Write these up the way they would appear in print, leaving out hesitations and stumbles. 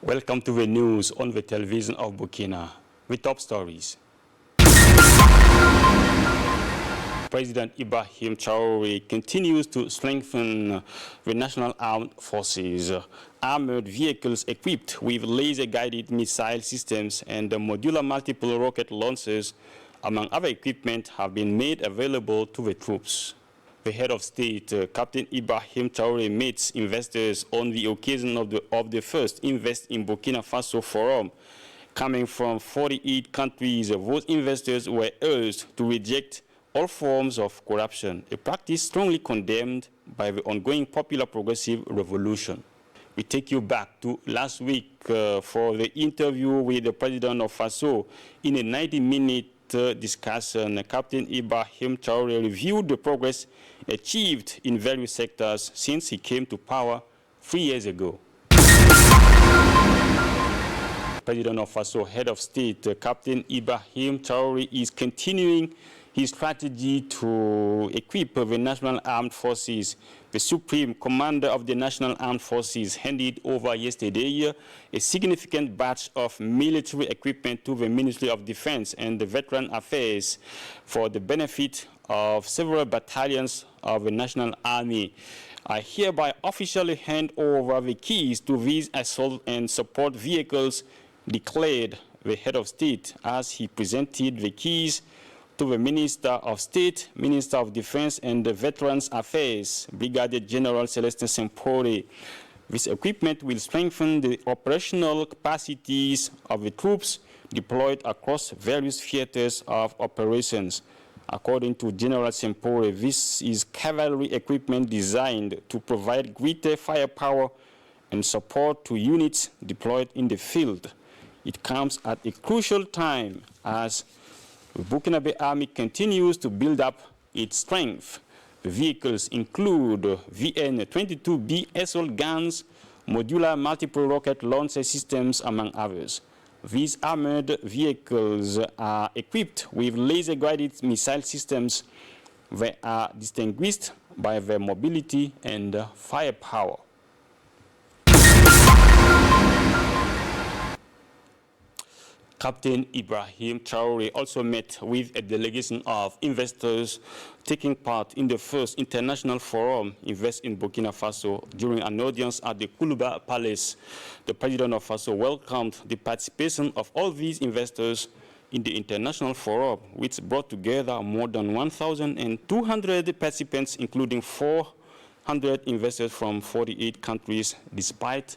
Welcome to the news on the television of Burkina with top stories. President Ibrahim Traoré continues to strengthen the national armed forces. Armored vehicles equipped with laser-guided missile systems and modular multiple rocket launchers, among other equipment, have been made available to the troops. The head of state, Captain Ibrahim Traoré, meets investors on the occasion of the first Invest in Burkina Faso forum. Coming from 48 countries, those investors were urged to reject all forms of corruption, a practice strongly condemned by the ongoing popular progressive revolution. We take you back to last week for the interview with the president of Faso. In a 90-minute discussion, Captain Ibrahim Traoré reviewed the progress achieved in various sectors since he came to power 3 years ago. President of Faso, head of state, Captain Ibrahim Traoré, is continuing his strategy to equip the National Armed Forces. The Supreme Commander of the National Armed Forces handed over yesterday a significant batch of military equipment to the Ministry of Defense and the Veteran Affairs for the benefit of several battalions of the National Army. I hereby officially hand over the keys to these assault and support vehicles, declared the head of state as he presented the keys to the Minister of State, Minister of Defense, and the Veterans Affairs, Brigadier General Celestin Sempore. This equipment will strengthen the operational capacities of the troops deployed across various theaters of operations. According to General Sempore, this is cavalry equipment designed to provide greater firepower and support to units deployed in the field. It comes at a crucial time as the Burkinabe Army continues to build up its strength. The vehicles include VN-22B assault guns, modular multiple rocket launcher systems, among others. These armored vehicles are equipped with laser-guided missile systems. They are distinguished by their mobility and firepower. Captain Ibrahim Traoré also met with a delegation of investors taking part in the first international forum, Invest in Burkina Faso, during an audience at the Koulouba Palace. The president of Faso welcomed the participation of all these investors in the international forum, which brought together more than 1,200 participants, including 400 investors from 48 countries, despite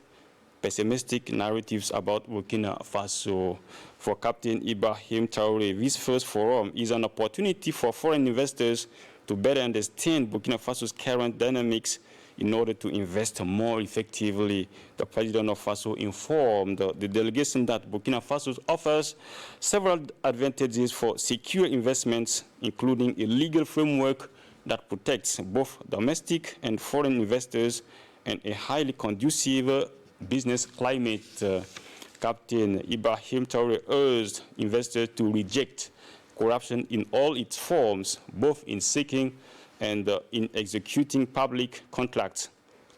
pessimistic narratives about Burkina Faso. For Captain Ibrahim Traoré, this first forum is an opportunity for foreign investors to better understand Burkina Faso's current dynamics in order to invest more effectively. The president of Faso informed the delegation that Burkina Faso offers several advantages for secure investments, including a legal framework that protects both domestic and foreign investors and a highly conducive business climate. Captain Ibrahim Traoré urged investors to reject corruption in all its forms, both in seeking and in executing public contracts.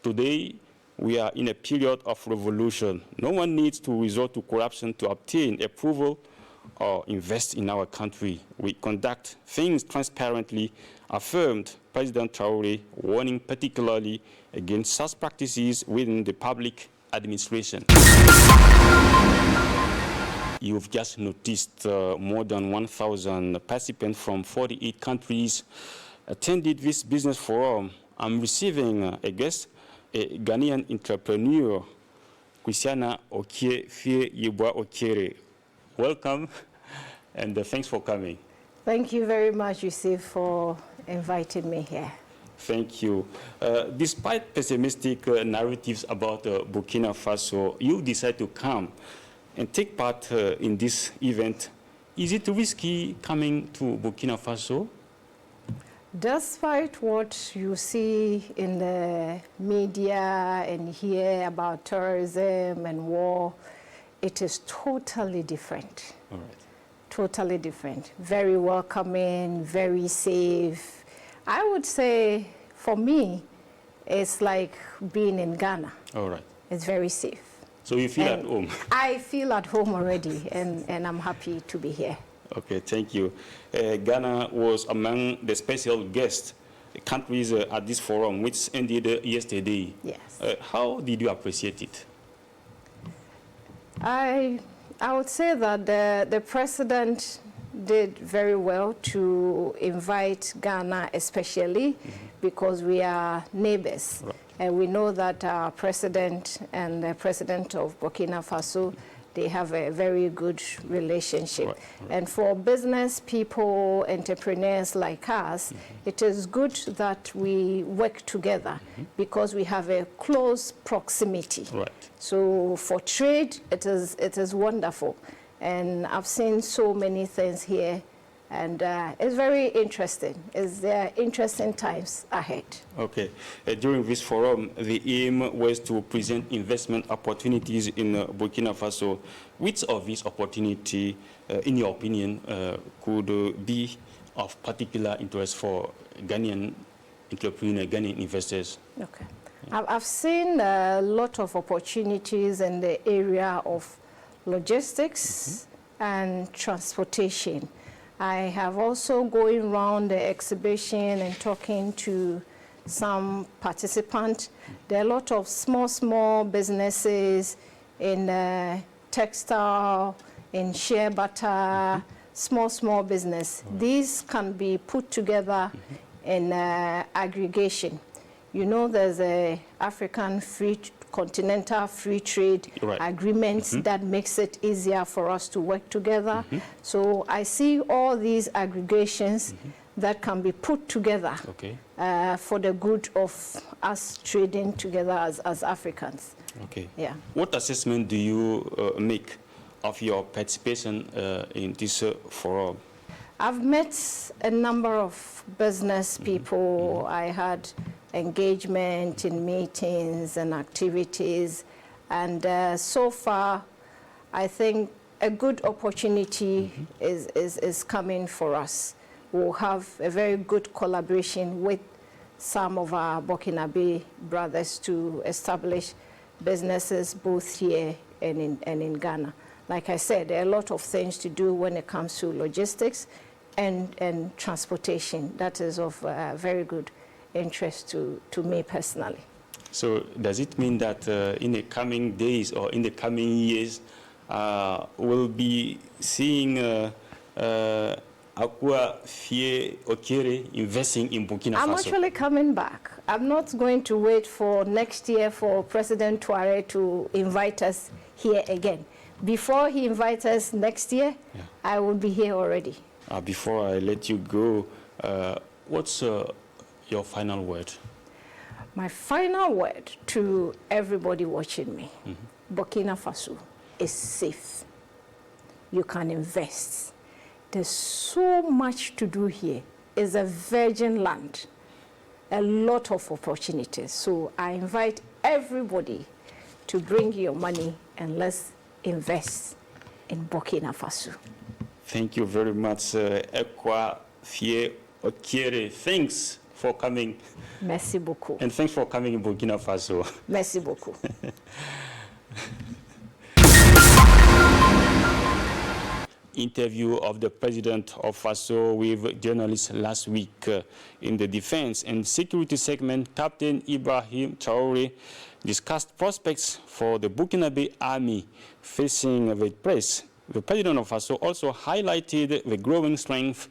Today, we are in a period of revolution. No one needs to resort to corruption to obtain approval or invest in our country. We conduct things transparently, affirmed President Traoré, warning particularly against such practices within the public administration. You've just noticed more than 1,000 participants from 48 countries attended this business forum. I'm receiving a guest, a Ghanaian entrepreneur, Christiana Okie-Fie Yeboah Okere. Welcome, and thanks for coming. Thank you very much, Yusuf, for inviting me here. Thank you. Despite pessimistic narratives about Burkina Faso, you decide to come and take part in this event. Is it risky coming to Burkina Faso? Despite what you see in the media and hear about terrorism and war, it is totally different. All right. Totally different. Very welcoming, very safe. I would say, for me, it's like being in Ghana. All right. It's very safe. So you feel at home? I feel at home already, and I'm happy to be here. Okay, thank you. Ghana was among the special guest countries at this forum, which ended yesterday. Yes. How did you appreciate it? I would say that the president did very well to invite Ghana, especially because we are neighbors. Right. And we know that our president and the president of Burkina Faso, they have a very good relationship. Right, right. And for business people, entrepreneurs like us, it is good that we work together because we have a close proximity. Right. So for trade, it is wonderful. And I've seen so many things here, and it's very interesting. It's interesting times ahead. Okay. During this forum, the aim was to present investment opportunities in Burkina Faso. Which of these opportunities, in your opinion, could be of particular interest for Ghanaian entrepreneurs, Ghanaian investors? Okay. I've seen a lot of opportunities in the area of logistics and transportation. I have also going around the exhibition and talking to some participants. There are a lot of small businesses in textile, in shea butter, small business. These can be put together in aggregation. You know, there's a African continental free trade agreements that makes it easier for us to work together. So I see all these aggregations that can be put together for the good of us trading together as Africans. Okay. Yeah. What assessment do you make of your participation in this forum? I've met a number of business people. I had engagement in meetings and activities, and so far I think a good opportunity is coming for us. We'll have a very good collaboration with some of our Burkinabe brothers to establish businesses both here and in Ghana. Like I said, there are a lot of things to do when it comes to logistics and transportation. That is of very good interest to me personally. So does it mean that in the coming days or in the coming years, we'll be seeing Akua Fie Okere investing in Burkina Faso? I'm actually coming back. I'm not going to wait for next year for President Touare to invite us here again. Before he invites us next year, I will be here already. Before I let you go, what's your final word? My final word to everybody watching me, Burkina Faso is safe. You can invest. There's so much to do here. It's a virgin land, a lot of opportunities. So I invite everybody to bring your money and let's invest in Burkina Faso. Thank you very much, Akua Fie Okere. Thanks for coming. Merci beaucoup. And thanks for coming in Burkina Faso. Merci beaucoup. Interview of the president of Faso with journalists last week. In the defense and security segment, Captain Ibrahim Traore discussed prospects for the Burkinabe army facing the press. The president of Faso also highlighted the growing strength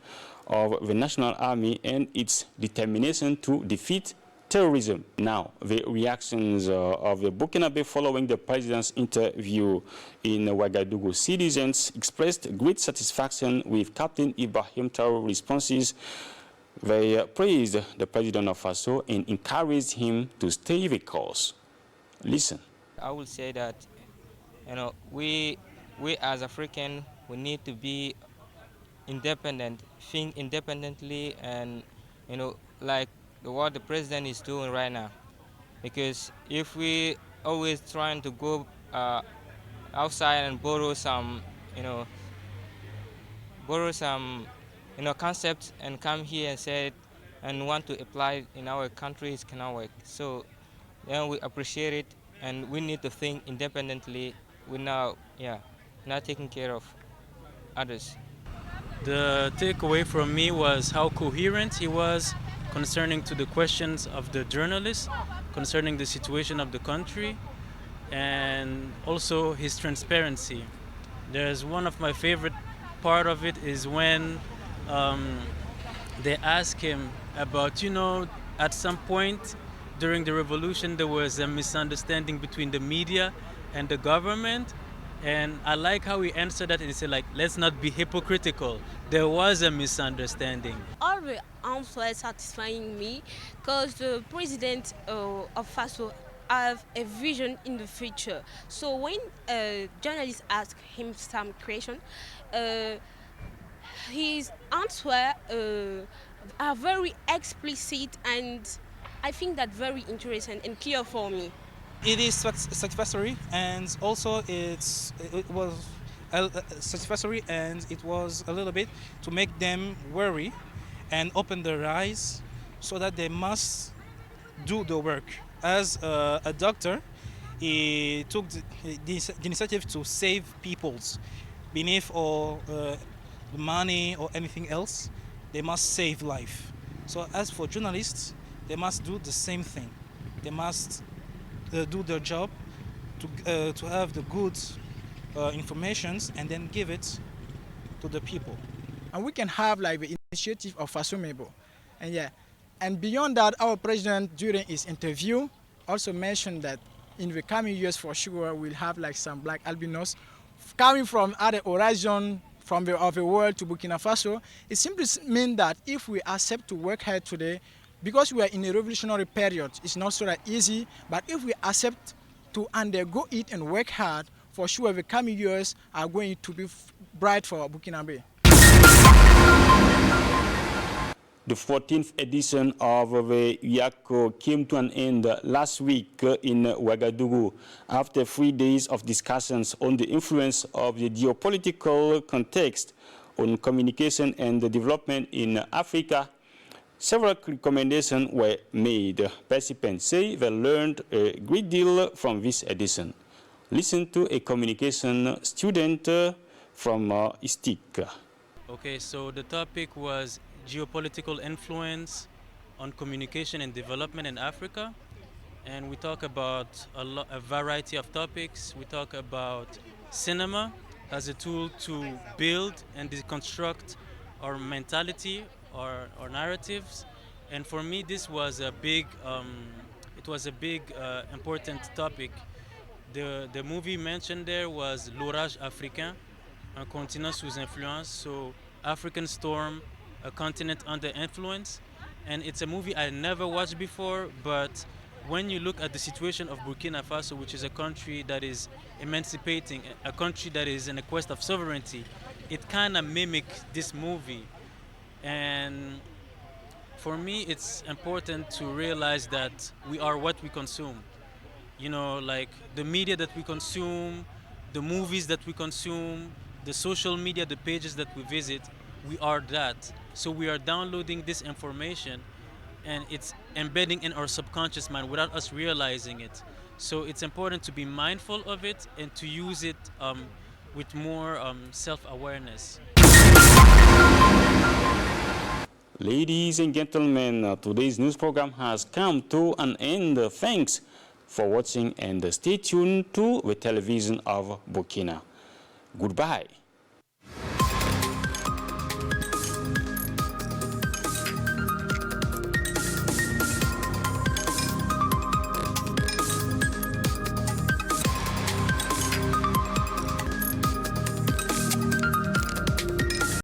of the national army and its determination to defeat terrorism. Now, the reactions of the Burkinabe following the president's interview in Ouagadougou. Citizens expressed great satisfaction with Captain Ibrahim Traore's responses. They praised the president of Faso and encouraged him to stay the course. Listen. I would say that, we as Africans, we need to be independent, think independently, and like what the president is doing right now. Because if we always trying to go outside and borrow some concepts and come here and say it and want to apply it in our countries, cannot work. So then we appreciate it, and we need to think independently. We now, yeah, not taking care of others. The takeaway from me was how coherent he was concerning to the questions of the journalists, concerning the situation of the country, and also his transparency. There's one of my favorite part of it is when um, they ask him about, at some point during the revolution there was a misunderstanding between the media and the government. And I like how he answered that and he said, like, let's not be hypocritical. There was a misunderstanding. All the answers satisfying me because the president of FASO have a vision in the future. So when journalists ask him some question, his answer are very explicit, and I think that very interesting and clear for me. It is satisfactory, and also it was satisfactory, and it was a little bit to make them worry and open their eyes so that they must do the work. As a doctor, he took the initiative to save peoples beneath all the money or anything else. They must save life. So as for journalists, they must do the same thing. They must do their job to have the good informations and then give it to the people. And we can have like the initiative of Fasumebo. And yeah, and beyond that, our president during his interview also mentioned that in the coming years for sure we'll have like some black albinos coming from other horizon from of the world to Burkina Faso. It simply means that if we accept to work hard today, because we are in a revolutionary period, it's not so that easy, but if we accept to undergo it and work hard, for sure the coming years are going to be bright for Burkina Faso. The 14th edition of the UACO came to an end last week in Ouagadougou after 3 days of discussions on the influence of the geopolitical context on communication and the development in Africa. Several recommendations were made. Participants say they learned a great deal from this edition. Listen to a communication student from ISTIC. Okay, so the topic was geopolitical influence on communication and development in Africa. And we talk about a variety of topics. We talk about cinema as a tool to build and deconstruct our mentality, our narratives. And for me, this was a big, important topic. The movie mentioned there was L'Orage africain, un continent sous influence. So African Storm, a continent under influence. And it's a movie I never watched before, but when you look at the situation of Burkina Faso, which is a country that is emancipating, a country that is in a quest of sovereignty, it kind of mimics this movie. And for me, it's important to realize that we are what we consume. Like the media that we consume, the movies that we consume, the social media, the pages that we visit, we are that. So we are downloading this information and it's embedding in our subconscious mind without us realizing it. So it's important to be mindful of it and to use it with more self-awareness. Ladies and gentlemen, today's news program has come to an end. Thanks for watching and stay tuned to the television of Burkina. Goodbye.